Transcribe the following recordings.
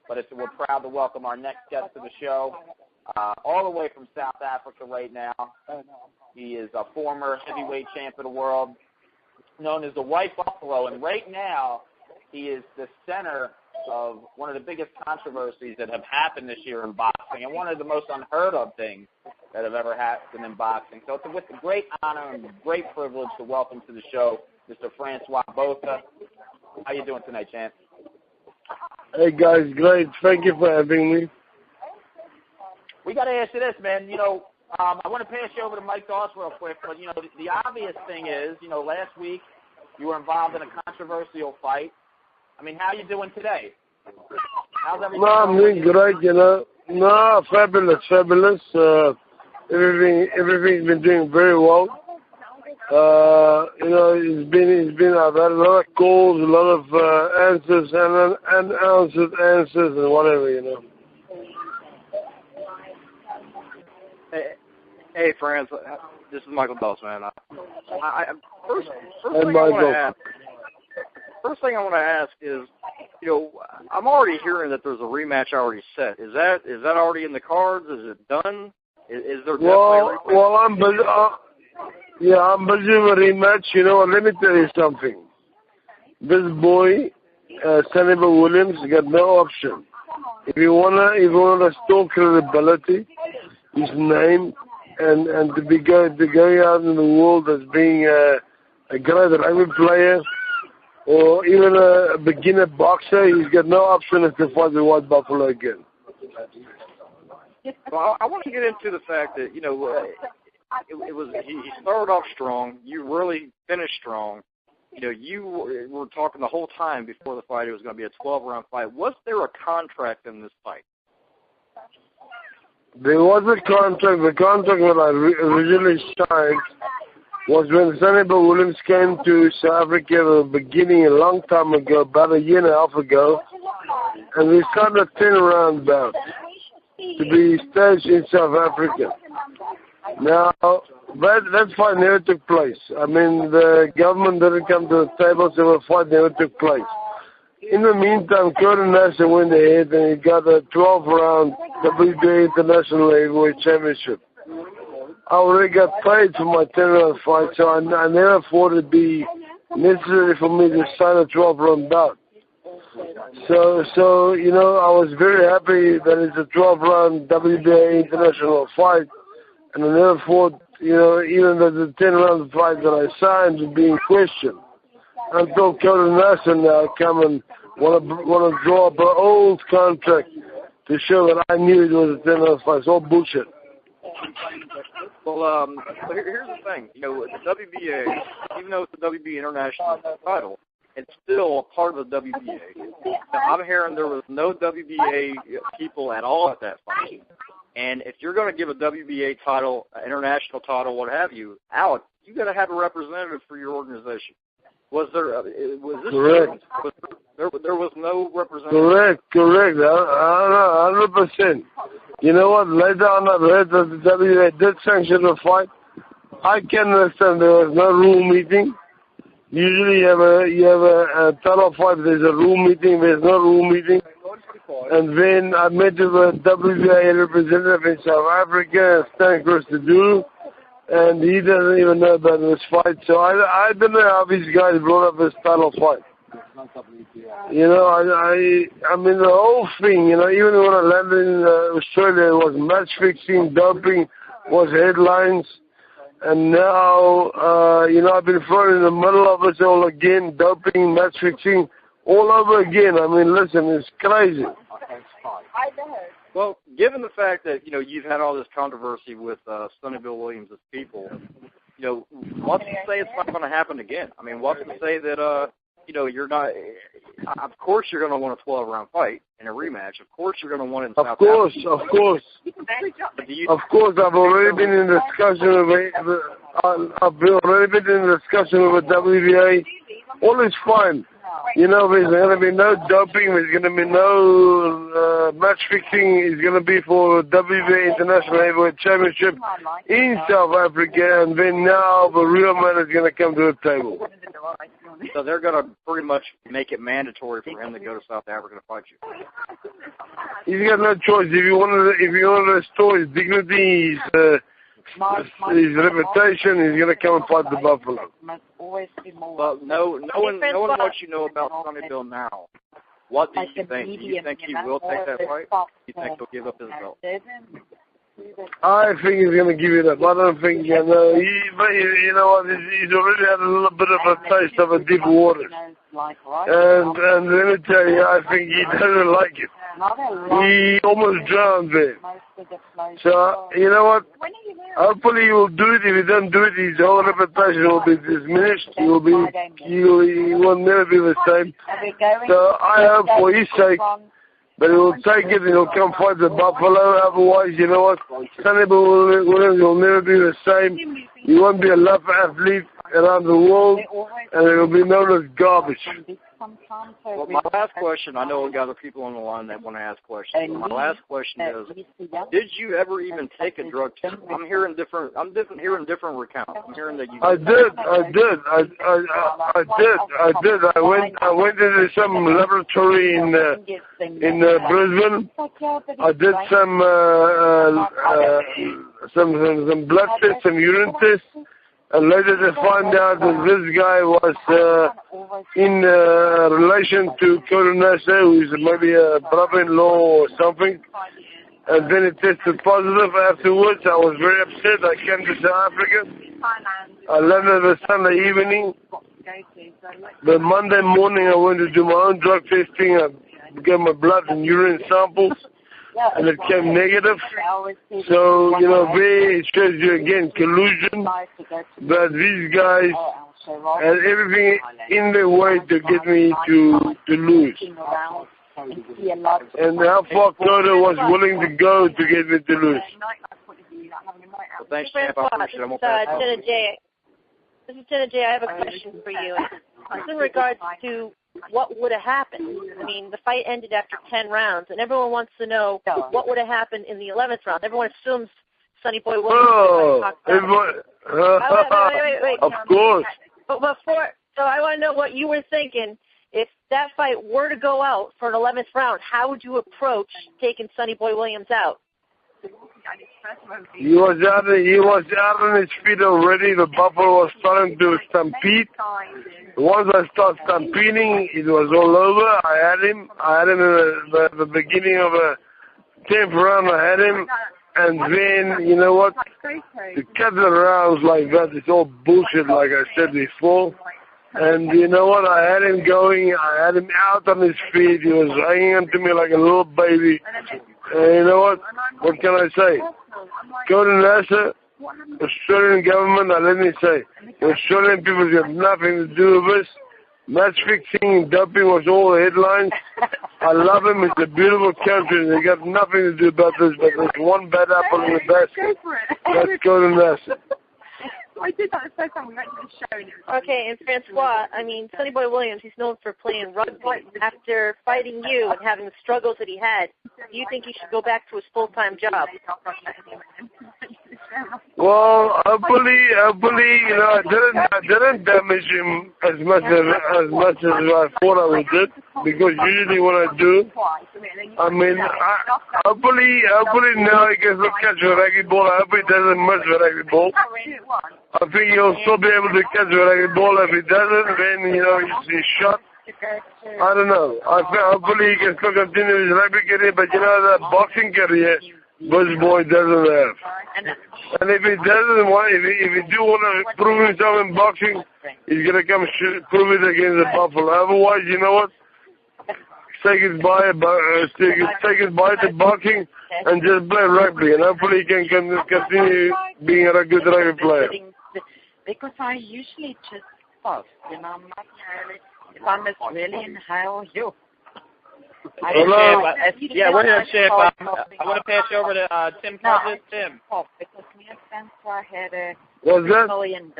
but we're proud to welcome our next guest to the show, all the way from South Africa right now. He is a former heavyweight champ of the world, known as the White Buffalo, and right now he is the center of one of the biggest controversies that have happened this year in boxing, and one of the most unheard of things that have ever happened in boxing. So it's with great honor and great privilege to welcome to the show Mr. Francois Botha. How you doing tonight, champ? Hey, guys, great. Thank you for having me. We got to ask you this, man. You know, I want to pass you over to Mike Doss real quick, but, you know, the obvious thing is, you know, last week you were involved in a controversial fight. I mean, how are you doing today? How's everything? No, I'm doing great, you know. No, fabulous. Everything's been doing very well. You know, it's been I've had a lot of calls, a lot of answers and unanswered answers and whatever, you know. Hey, Frans, this is Michael Doss, man. First thing I want to ask is, you know, I'm already hearing that there's a rematch already set. Is that already in the cards? Is it done? Is there definitely a rematch? Well, I'm busy with a rematch. You know, let me tell you something. This boy, Sonny Bill Williams, got no option. If you wanna store credibility, his name, and to be going out in the world as being a great rugby player, or even a beginner boxer, he's got no option as to fight the White Buffalo again. Well, I want to get into the fact that, you know, he started off strong. You really finished strong. You know, you were talking the whole time before the fight it was going to be a 12-round fight. Was there a contract in this fight? There was a contract. The contract that I originally signed was when Sonny Bill Williams came to South Africa at the beginning a long time ago, about a year and a half ago, and we signed a 10-round bout to be staged in South Africa. Now, that fight never took place. I mean, the government didn't come to the table, so the fight never took place. In the meantime, Curtin Nash went ahead and he got a 12-round WBA International Heavyweight Championship. I already got paid for my 10-round fight, so I never thought it'd be necessary for me to sign a 12-round bout. So you know, I was very happy that it's a 12-round WBA International fight, and I never thought, you know, even that the 10-round fight that I signed would be in question. Until Curtin Nash now come and want to draw up an old contract to show that I knew it was a 10-round fight. It's all bullshit. Well, here's the thing. You know, the WBA, even though it's the WBA International title, it's still a part of the WBA. Now, I'm hearing there was no WBA people at all at that fight. And if you're going to give a WBA title, an international title, what have you, out, you got to have a representative for your organization. Was there? Was this correct? There was no representative. Correct. 100%. You know what? Later on, I read that the WBA did sanction the fight. I can understand there was no rule meeting. Usually, you have a title fight. There's a rule meeting. There's no rule meeting. And then I met with a WBA representative in South Africa, Stan Christodoulou, and he doesn't even know about this fight. So I don't know how these guys brought up this title fight. You know, I mean, the whole thing, you know, even when I landed in Australia, it was match fixing, doping was headlines. And now, you know, I've been thrown in the middle of it all again, doping, match fixing, all over again. I mean, listen, it's crazy. Well, given the fact that, you know, you've had all this controversy with Sonny Bill Williams' people, you know, what's to say it's not going to happen again? I mean, what's to say that, you know, you're not, of course you're going to want a 12-round fight in a rematch. Of course you're going to want it in South Africa. Of course. Of course, I've already been in discussion with WBA. All is fine. You know, there's going to be no doping. There's going to be no match fixing. It's going to be for WBA International Heavyweight Championship in South Africa. And then now the real man is going to come to the table. So they're going to pretty much make it mandatory for him to go to South Africa to fight you. He's got no choice. If you want to restore his dignity, his reputation, he's going to come and fight the Buffalo. But knowing what you know about Sonny Bill now, what do you think? Do you think he will take that fight? Do you think he'll give up his belt? I think he's going to give it up. I don't think, you know what, he's already had a little bit of a taste of a deep waters. And let me tell you, I think he doesn't like it. He almost drowned there. So, you know what, hopefully he will do it. If he doesn't do it, his whole reputation will be diminished. He will never be the same. So I hope for his sake, but he will take it and he'll come fight the Buffalo. Otherwise, you know what, Sonny Bill Williams will never be the same. He won't be a love athlete around the world, and it will be known as garbage. Well, my last question, I know we've got other people on the line that want to ask questions. But my last question is, did you ever even take a drug test? I'm hearing different recounts. I'm hearing that you. I did. I went into some laboratory in Brisbane. I did some blood tests, some urine tests. And later they find out that this guy was in relation to Coronasa, who is maybe a brother-in-law or something. And then it tested positive afterwards. I was very upset. I came to South Africa. I landed the Sunday evening. The Monday morning I went to do my own drug testing. I gave my blood and urine samples. And it came negative. So, you know, there it shows you again collusion. But these guys had everything in their way to get me to lose. And how far Coda was willing to go to get me to lose. Well, thanks, Champ. I appreciate it. This is Jenna J. I have a question for you. It's in regards to what would have happened. I mean, the fight ended after 10 rounds, and everyone wants to know what would have happened in the 11th round. Everyone assumes Sonny Boy Williams. Wait. Of course. But before, so I want to know what you were thinking. If that fight were to go out for an 11th round, how would you approach taking Sonny Boy Williams out? He was out on his feet already. The Buffalo was starting to stampede. Once I started stampeding, it was all over. I had him in the beginning of the 10th round. I had him, and then you know what? To cut the rounds like that, it's all bullshit. Like I said before. And you know what? I had him going. I had him out on his feet. He was hanging onto me like a little baby. And you know what? What can I say? Go to NASA, Australian government, let me say, the Australian people have nothing to do with this. Match fixing and doping was all the headlines. I love them. It's a beautiful country. They got nothing to do about this, but there's one bad apple in the basket. Let's go to NASA. I did that the first time we went to the show. Okay, and Francois, I mean, Sonny Boy Williams, he's known for playing rugby. After fighting you and having the struggles that he had, do you think he should go back to his full-time job? Well, hopefully, you know, I didn't damage him as much as I thought I would do, because usually when I do, I mean, hopefully now he can catch a rugby ball. I hope he doesn't miss the rugby ball. I think he'll still be able to catch the rugby ball. If he doesn't, then, you know, he's shot. I don't know. Hopefully he can still continue his rugby career, but you know, the boxing career, this boy doesn't have. And if he doesn't want, if he do want to prove himself in boxing, he's going to come prove it against the Buffalo. Otherwise, you know what? Say goodbye to boxing and just play rugby. And hopefully he can continue being a good rugby player. Because I usually just box, you know, I'm not really, if I'm really in hell, you. Hello? Yeah, we're here, Chip. I want to pass you over to Tim Cousins. Tim. Because me and Francois had a What's that? $3 million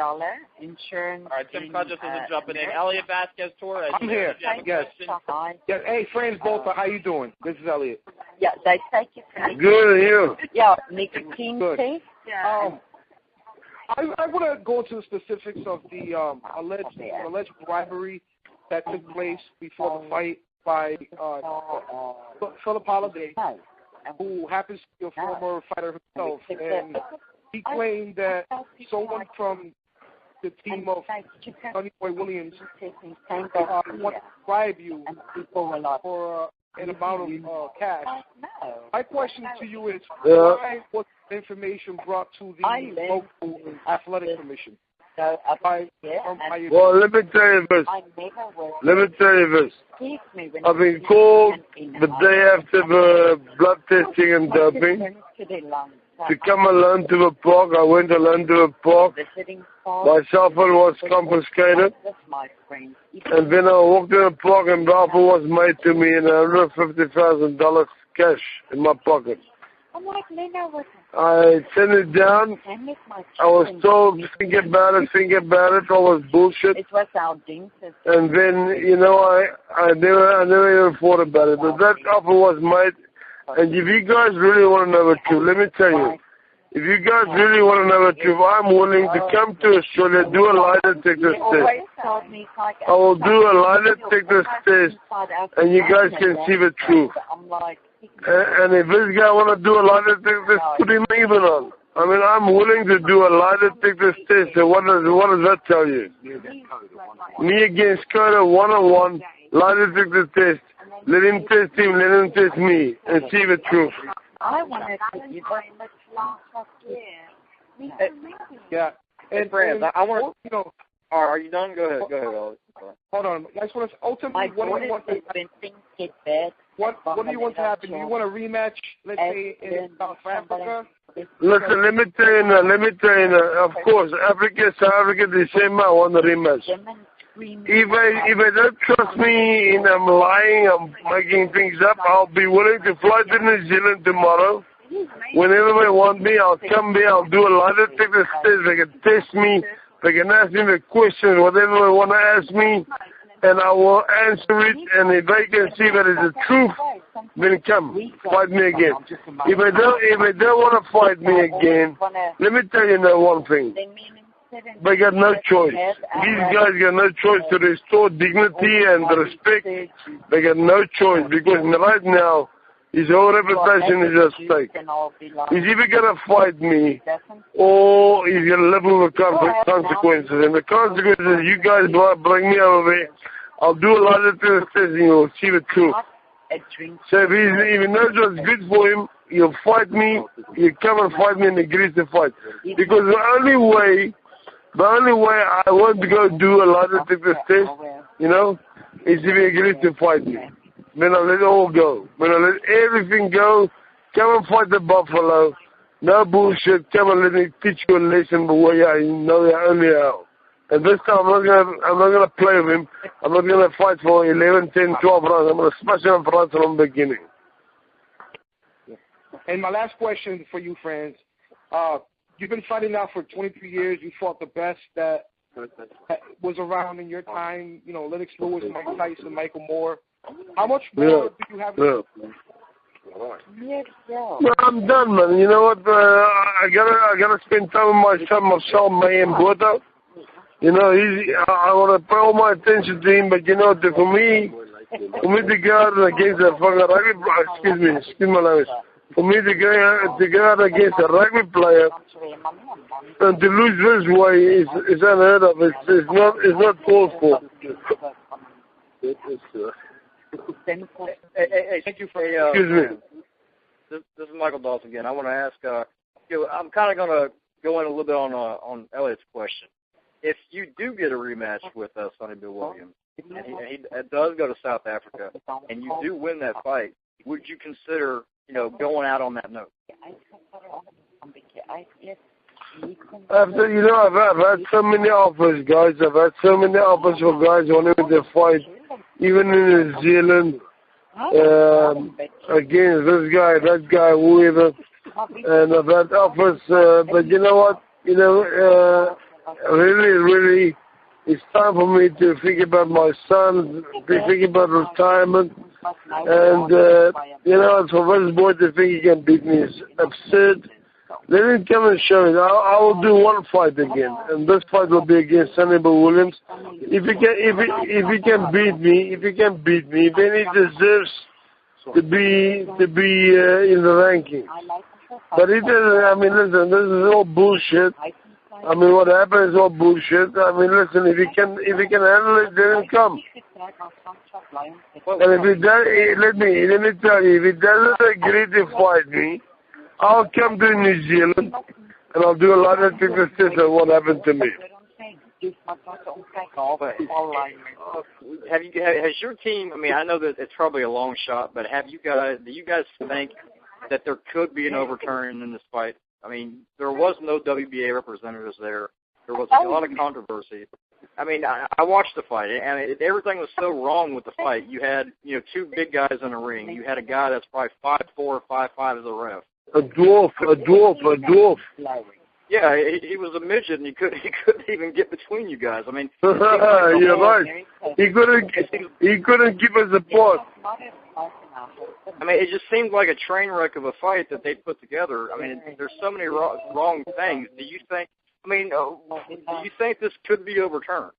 insurance. All right, Tim Cudgels isn't jumping in. Elliot Vasquez Torres. I'm here. Yes. Yes. Hey, Frans Botha, how you doing? This is Elliot. Yeah, they take you for Good, and you? Yeah, nicotine Good. taste. Yeah. I want to go into the specifics of the alleged bribery that took place before the fight by Philip Holiday, who happens to be a former fighter himself, and he claimed that someone from the team of Sonny Bill Williams wanted to bribe you for an amount of cash. My question to you is, why was the information brought to the local athletic commission? Well, let me tell you this. I've been called the day after the blood testing and doping to come alone to the park. I went alone to the park. My cell phone was confiscated. And then I walked in the park and the offer was made to me and $150,000 cash in my pocket. I sent it down. I was told, think about it. All was bullshit. And then, you know, I never even thought about it. But that offer was made. And if you guys really want to know the truth, let me tell you. If you guys really want to know the truth, I'm willing to come to Australia, do a lie detector test. I will do a lie detector test, and you guys can see the truth. And if this guy want to do a lie detector test, put him even on. I mean, I'm willing to do a lie detector test. So what does that tell you? Me against Coda, one-on-one, lie detector test. Let him test him, let him test me, and see the truth. I wanted to give Yeah. And Frans, I want you know. Are you done? Go ahead, Elliot. Hold on. I just want to ultimately, what do you want to happen? What do you want to happen? Do you want a rematch, let's say, in South Africa? Listen, let me tell you now, of course, South Africa, the same, I want a rematch. If I don't trust me and I'm lying, I'm making things up, I'll be willing to fly to New Zealand tomorrow. Whenever they want me, I'll come there, I'll do a lie detector test, they can test me, they can ask me the questions, whatever they want to ask me, and I will answer it, and if they can see that it's the truth, then come, fight me again. If they don't want to fight me again, let me tell you now one thing. They got no choice. These guys got no choice to restore dignity and respect. They got no choice because right now his whole reputation is at stake. He's either going to fight me or he's going to live with the consequences. And the consequences, you guys bring me over there. I'll do a lot of things and you'll see the truth. So if he knows what's good for him, he'll fight me. He'll come and fight me and agrees to fight. Because the only way I want to go do a lot of things test, you know, is if he agrees to fight me. Then I'll let it all go. Then I'll let everything go. Come and fight the buffalo. No bullshit. Come and let me teach you a lesson the way I know you only how. And this time I'm not gonna play with him. I'm not gonna fight for 11, 10, 12 rounds. I'm gonna smash him from the beginning. And my last question for you, Frans. You've been fighting now for 23 years. You fought the best that was around in your time. You know, Lennox Lewis, Mike Tyson, Michael Moore. How much more do you have? No, I'm done, man. You know what? I gotta spend time with my son, Frans Botha. You know, I want to pay all my attention to him, but you know, for me to go out against a fucking rugby, excuse my language. For me to go out against a rugby player and to lose this way is unheard of. It's not called for. Hey, thank you for. Excuse me. This is Michael Dawson again. I want to ask. I'm kind of going to go in a little bit on Elliot's question. If you do get a rematch with Sonny Bill Williams, and he does go to South Africa, and you do win that fight, would you consider, you know, going out on that note? After, you know, I've had so many offers, guys. I've had so many offers for guys wanting to fight, even in New Zealand, against this guy, that guy, whoever. And I've had offers, but you know what? really, it's time for me to think about my son, think about retirement. And, for Frans Botha to think he can beat me is absurd. Let him come and show it. I will do one fight again, and this fight will be against Sonny Bill Williams. If he can beat me, then he deserves to be in the ranking. But he doesn't. I mean, listen, this is all bullshit. I mean, what happened is all bullshit. I mean, listen, if he can handle it, let him come. And if he does, let me tell you, if he doesn't agree to fight me, I'll come to New Zealand and I'll do a lot of things on what happened to me. Has your team? I mean, I know that it's probably a long shot, but do you guys think that there could be an overturn in this fight? I mean, there was no WBA representatives there. There was a lot of controversy. I mean, I watched the fight, and everything was so wrong with the fight. You had, two big guys in the ring. You had a guy that's probably 5'4", 5'5" as a ref. A dwarf. Yeah, he was a midget, and he couldn't even get between you guys. I mean, you're right. He couldn't keep us apart. I mean, it just seemed like a train wreck of a fight that they put together. I mean, there's so many wrong things. Do you think? I mean, do you think this could be overturned?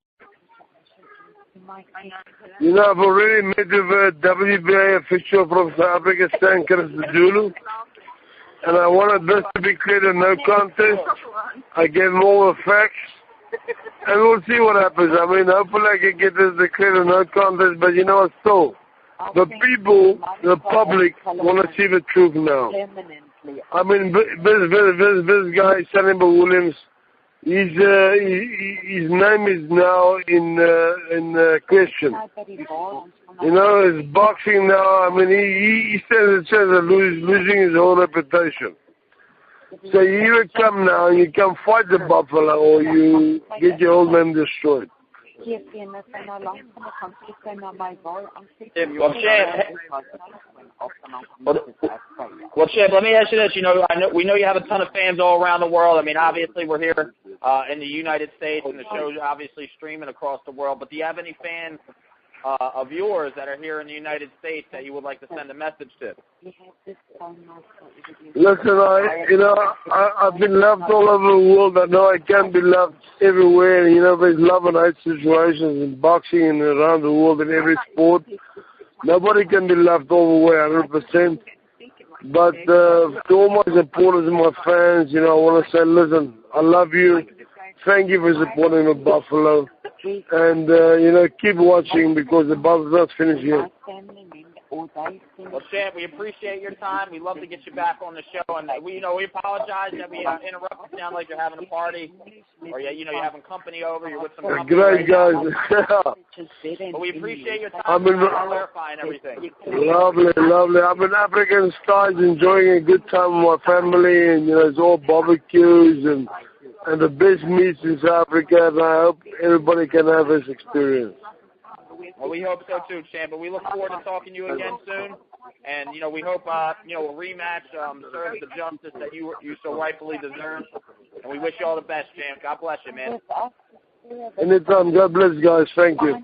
I've already met with a WBA official from South Africa, Stan Zulu, and I wanted this to be cleared a no contest. I gave him all the facts, and we'll see what happens. I mean, hopefully I can get this declared a no contest, but still, the people, the public, want to see the truth now. I mean, this guy, Sonny Bill Williams, his name is now in question. His boxing now. I mean, he says losing his whole reputation. So you either come now and you come fight the buffalo, or you get your whole name destroyed. Champ, let me ask you this. We know you have a ton of fans all around the world. I mean, obviously we're here in the United States, and the show's obviously streaming across the world. But do you have any fans of yours that are here in the United States that you would like to send a message to? Listen, I've been loved all over the world. I know I can be loved everywhere. There's love and hate situations in boxing and around the world in every sport. Nobody can be loved all the way 100%. But to all my supporters and my fans, I want to say, listen, I love you. Thank you for supporting the Buffalo. And, keep watching, because the Buffalo's not finished yet. Well, Champ, we appreciate your time. We'd love to get you back on the show. And we apologize that we interrupted. You sound like you're having a party, or you're having company over. You're with some company. Great guys. But we appreciate your time for clarifying everything. Lovely. I'm in African skies, enjoying a good time with my family, and it's all barbecues and the best meats in South Africa. And I hope everybody can have this experience. Well, we hope so too, Champ. But we look forward to talking to you again soon. And, we hope, a rematch serves the justice that you so rightfully deserve. And we wish you all the best, Champ. God bless you, man. Anytime. God bless, guys. Thank you.